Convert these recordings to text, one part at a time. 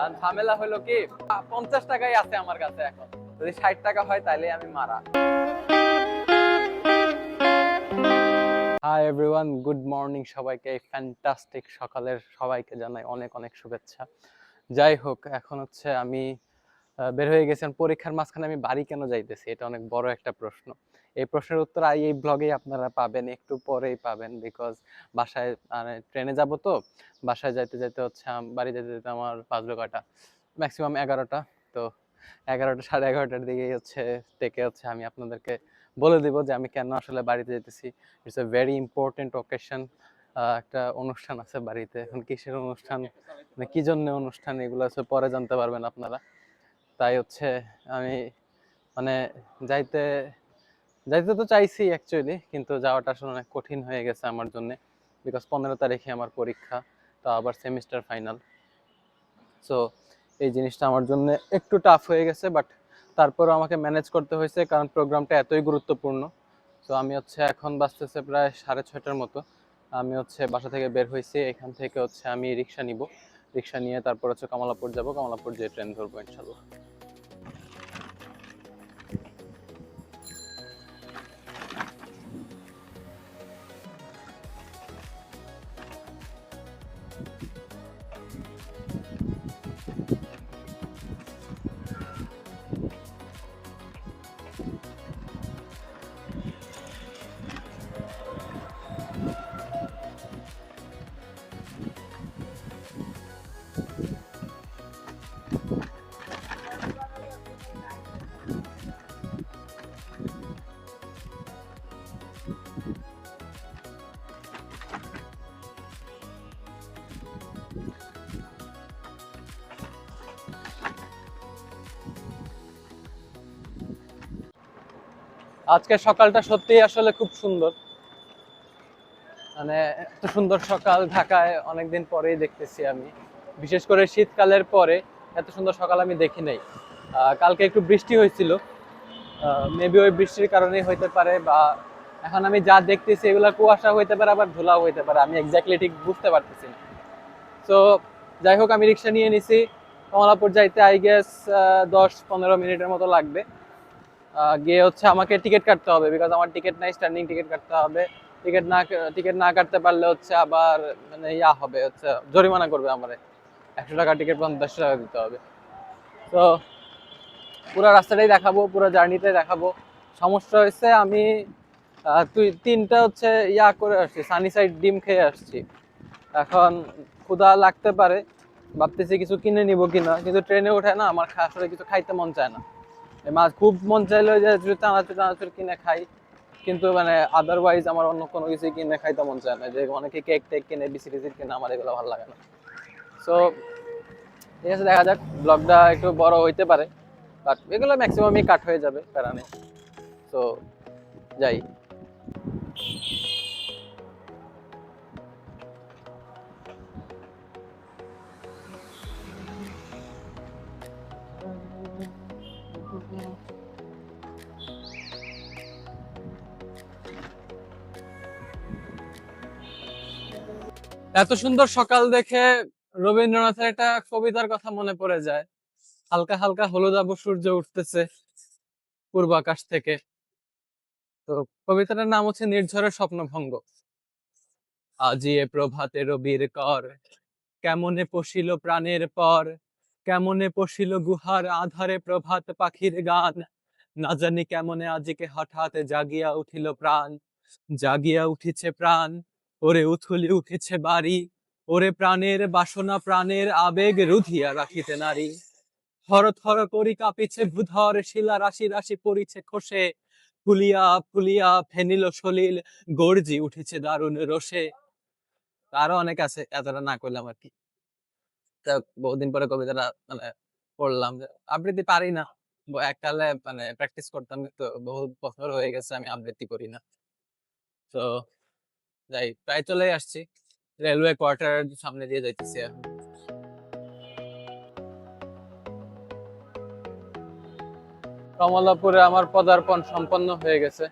আর ঝামেলা হলো কি, 50 টাকাই আছে আমার কাছে এখন, যদি 60 টাকা হয় তাহলে আমি মারা। হাই এভরিওয়ান, গুড মর্নিং সবাইকে। এই ফ্যান্টাস্টিক সকালের সবাইকে জানাই অনেক অনেক শুভেচ্ছা। যাই হোক, এখন হচ্ছে আমি বের হয়ে গেছেন পরীক্ষার মাঝখানে। আমি বাড়ি কেন যাইতেছি, এটা অনেক বড় একটা প্রশ্ন। এই প্রশ্নের উত্তর এই ব্লগেই আপনারা পাবেন, একটু পরেই পাবেন। বিকজ বাসায় ট্রেনে যাব তো, বাসায় যাইতে যাইতে হচ্ছে বাড়ি যেতে যেতে আমার বাজবে কয়টা, ম্যাক্সিমাম 11টা। তো 11টা, সাড়ে 11টার দিকেই হচ্ছে থেকে হচ্ছে আমি আপনাদেরকে বলে দিব যে আমি কেন আসলে বাড়িতে যেতেছি। It's a very important occasion. একটা অনুষ্ঠান আছে বাড়িতে। এখন কিসের অনুষ্ঠান, মানে কি জন্য অনুষ্ঠান, এগুলো হচ্ছে পরে জানতে পারবেন আপনারা। তাই হচ্ছে আমি মানে যাইতে যাইতে তো চাইছি অ্যাকচুয়ালি, কিন্তু যাওয়াটা আসলে অনেক কঠিন হয়ে গেছে আমার জন্য। বিকজ 15 তারিখে আমার পরীক্ষা, তো আবার সেমিস্টার ফাইনাল। সো এই জিনিসটা আমার জন্য একটু টাফ হয়ে গেছে, বাট তারপরেও আমাকে ম্যানেজ করতে হয়েছে, কারণ প্রোগ্রামটা এতই গুরুত্বপূর্ণ। সো আমি হচ্ছে এখন বাজতেছে প্রায় 6:30টার মতো। আমি হচ্ছে বাসা থেকে বের হয়েছি। এখান থেকে হচ্ছে আমি রিক্সা নিব, রিক্সা নিয়ে তারপর হচ্ছে কমলাপুর যাব, কমলাপুর যেয়ে ট্রেন ধরবো ইনশাল্লাহ। আজকে সকালটা সত্যিই আসলে খুব সুন্দর। মানে এত সুন্দর সকাল ঢাকায় অনেকদিন পরেই দেখতেছি আমি, বিশেষ করে শীতকালের পরে এত সুন্দর সকাল আমি দেখি নাই। কালকে একটু বৃষ্টি হয়েছিল, মেবি ওই বৃষ্টির কারণেই হইতে পারে, বা এখন আমি যা দেখতেছি এগুলা কুয়াশা হইতে পারে, আবার ধুলাও হইতে পারে, আমি এক্স্যাক্টলি ঠিক বুঝতে পারতেছি না। তো যাই হোক, আমি রিক্সা নিয়ে নিছি। কমলাপুর যাইতে আই গেস 10-15 মিনিটের মতো লাগবে। গিয়ে হচ্ছে আমাকে টিকিট কাটতে হবে, বিকজ আমার টিকিট নাই, স্ট্যান্ডিং টিকিট কাটতে হবে। টিকিট না কাটতে পারলে হচ্ছে আবার মানে হবে, হচ্ছে জরিমানা করবে আমারে। 100 টাকা টিকিট, 50 টাকা দিতে হবে। তো পুরো রাস্তাটাই দেখাবো, পুরো জার্নিটাই দেখাবো। সমস্যা হয়েছে আমি তুই 3টা হচ্ছে করে আসছি, সানি সাইড ডিম খেয়ে আসছি। এখন ক্ষুধা লাগতে পারে, ভাবতেছি কিছু কিনে নিব কিনা, কিন্তু ট্রেনে উঠে না আমার আসলে কিছু খাইতে মন চায় না। মাছ খুব মন চাইলো যে চানাচুর টানাচুর কিনে খাই, কিন্তু মানে আদারওয়াইজ আমার অন্য কোনো কিছু কিনে খাইতে মন চায় না। যে অনেকে কেক টেক কিনে, বিস্কিট টিস্কিট কিনে, আমার এগুলো ভালো লাগে না। সো ঠিক আছে, দেখা যাক, ব্লগটা একটু বড় হইতে পারে, বাট এগুলো ম্যাক্সিমামই কাট হয়ে যাবে, প্যারা নেই। তো যাই। এত সুন্দর সকাল দেখে রবীন্দ্রনাথের একটা কবিতার কথা মনে পড়ে যায়। হালকা হালকা হলুদাভ সূর্য উঠতেছে পূর্বাকাশ থেকে। তো কবিতাটার নাম হচ্ছে নির্ঝরের স্বপ্নভঙ্গ। আজি এ প্রভাতে রবির কর, কেমনে পশিল প্রাণের পর, কেমনে পশিল গুহার আধারে প্রভাত পাখির গান। না জানি কেমনে আজিকে হঠাৎ জাগিয়া উঠিল প্রাণ, জাগিয়া উঠিছে প্রাণ, ওরে উথুলি উঠেছে বাড়ি, ওরে প্রাণের বাসনা প্রাণের আবেগ রুধিয়া রাখিতে নারী। থর থর করি কাঁপিছে ভূধর, শিলা রাশি রাশি পড়িছে খসে, ফুলিয়া ফুলিয়া ফেনিল সলিল, গর্জি উঠেছে দারুণ রোষে। আরো অনেক আছে, এতটা না করলাম আর কি। বহুদিন পরে কবিতাটা মানে পড়লাম। আবৃত্তি পারি না, এককালে মানে প্র্যাকটিস করতাম, তো বহু বছর হয়ে গেছে আমি আবৃত্তি করি না। তো যাই, প্রায় চলে আসছি, রেলওয়ে কোয়ার্টার সামনে দিয়ে যাইতেছি এখন। কমলাপুরে আমার পদার্পণ সম্পন্ন হয়ে গেছে।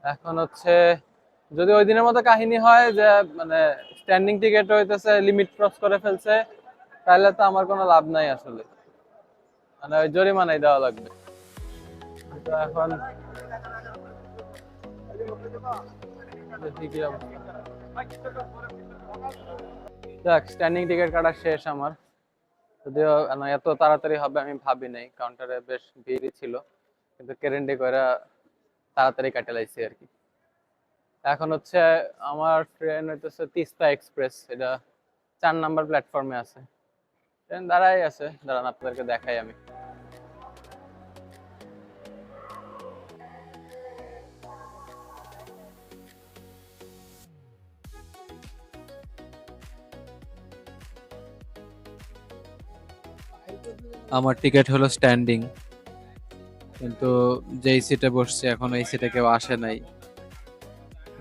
এখন হচ্ছে যদি ওই দিনের মতো কাহিনী হয় যে মানে স্ট্যান্ডিং টিকিট হইতেছে লিমিট ক্রস করে ফেলছে, তাহলে তো আমার কোনো লাভ নাই আসলে, মানে ওই জরিমানাই দেওয়া লাগবে। তো এখন দেখি কি অবস্থা। যাক, স্ট্যান্ডিং টিকিট কাটা শেষ আমার, যদিও এত তাড়াতাড়ি হবে আমি ভাবি নাই, কাউন্টারে বেশ ভিড়ই ছিল, কিন্তু কেরেন্ডি করে তাড়াতাড়ি কাটে লাইছি আর কি। এখন হচ্ছে আমার ট্রেন হইতেছে তিস্তা এক্সপ্রেস, এটা 4 নাম্বার প্ল্যাটফর্মে আছে, ট্রেন দাঁড়াই আছে, দাঁড়ান আপনাদেরকে দেখাই আমি। আমার টিকিট হলো স্ট্যান্ডিং, কিন্তু যেই সিটে বসছি এখন এই সিটে কেউ আসে নাই,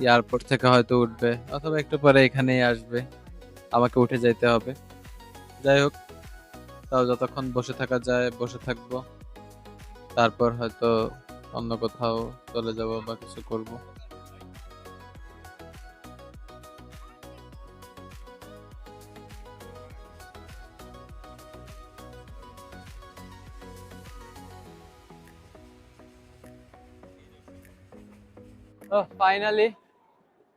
এয়ারপোর্ট থেকে হয়তো উঠবে অথবা একটু পরে এখানেই আসবে, আমাকে উঠে যাইতে হবে। যাই হোক, তাও যতক্ষণ বসে থাকা যায় বসে থাকবো, তারপর হয়তো অন্য কোথাও চলে যাব বা কিছু করব। তো ফাইনালি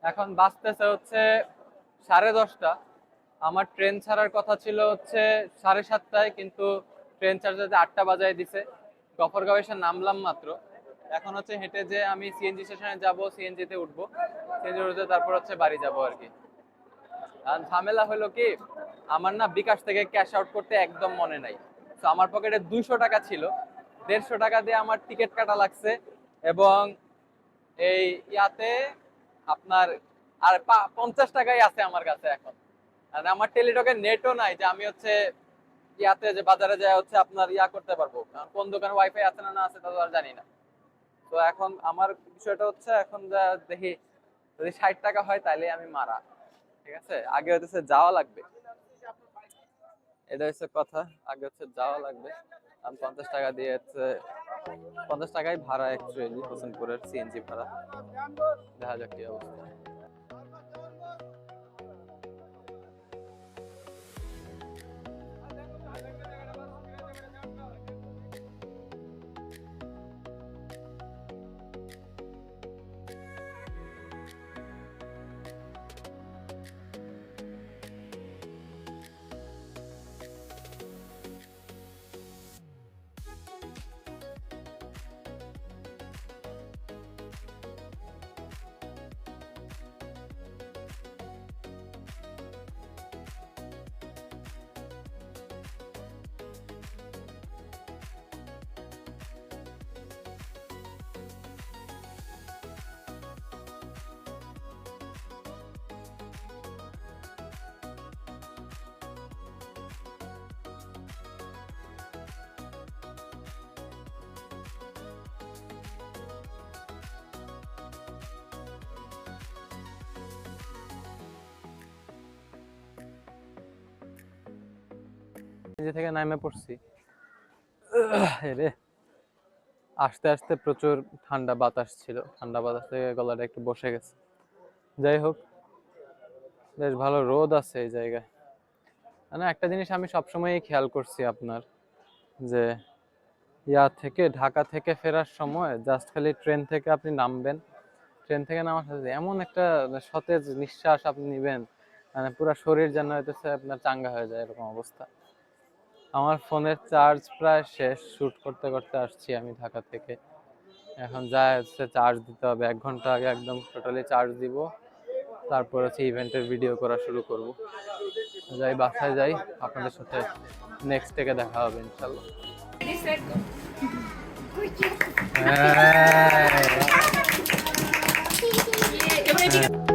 এখন বাজতেছে হচ্ছে 10:30। আমার ট্রেন ছাড়ার কথা ছিল হচ্ছে 7:30টায়, কিন্তু ট্রেন চার্জাতে 8টা বাজায় দিছে। গফরগাঁও এসে নামলাম মাত্র, এখন হচ্ছে হেঁটে যে আমি সিএনজি স্টেশনে যাব, সিএনজিতে উঠবো, সিএনজি উঠে তারপর হচ্ছে বাড়ি যাব আর কি। আর ঝামেলা হলো কি, আমার না বিকাশ থেকে ক্যাশ আউট করতে একদম মনে নাই। তো আমার পকেটে 200 টাকা ছিল, 150 টাকা দিয়ে আমার টিকিট কাটা লাগছে, এবং এই ইয়াতে আপনার আর 50 টাকাই আছে আমার কাছে এখন। আর আমার টেলিটকের নেটও নাই যে আমি হচ্ছে ইয়াতে যে বাজারে যায় হচ্ছে আপনার ইয়া করতে পারবো, কারণ কোন দোকানে ওয়াইফাই আছে না না আছে তা তো আর জানি না। তো এখন আমার বিষয়টা হচ্ছে, এখন যা দেখি যদি 60 টাকা হয় তাহলে আমি মারা, ঠিক আছে। আগে হচ্ছে যাওয়া লাগবে, এটা হচ্ছে কথা, আগে হচ্ছে যাওয়া লাগবে। আমি 50 টাকা দিয়ে হচ্ছে, 50 টাকাই ভাড়া অ্যাকচুয়ালি হোসেনপুরের সিএনজি ভাড়া। দেখা যাক কি অবস্থা। নিজে থেকে নামে পড়ছি, রে আস্তে আস্তে প্রচুর ঠান্ডা বাতাস ছিল, ঠান্ডা বাতাস থেকে গলাটা একটু বসে গেছে। যাই হোক, বেশ ভালো রোদ আছে এই জায়গায়। মানে একটা জিনিস আমি সবসময়ই খেয়াল করছি আপনার, যে ইয়া থেকে ঢাকা থেকে ফেরার সময় জাস্ট খালি ট্রেন থেকে আপনি নামবেন, ট্রেন থেকে নামার সাথে এমন একটা সতেজ নিঃশ্বাস আপনি নিবেন, মানে পুরো শরীর যেন হইতেছে আপনার চাঙ্গা হয়ে যায়, এরকম অবস্থা। আমার ফোনের চার্জ প্রায় শেষ, শুট করতে করতে আসছি আমি ঢাকা থেকে, এখন যা হচ্ছে চার্জ দিতে হবে, 1 ঘন্টা আগে একদম টোটালি চার্জ দিব, তারপর হচ্ছে ইভেন্টের ভিডিও করা শুরু করব। যাই, বাসায় যাই, আপনাদের সাথে নেক্সট থেকে দেখা হবে ইনশাল্লাহ। হ্যাঁ।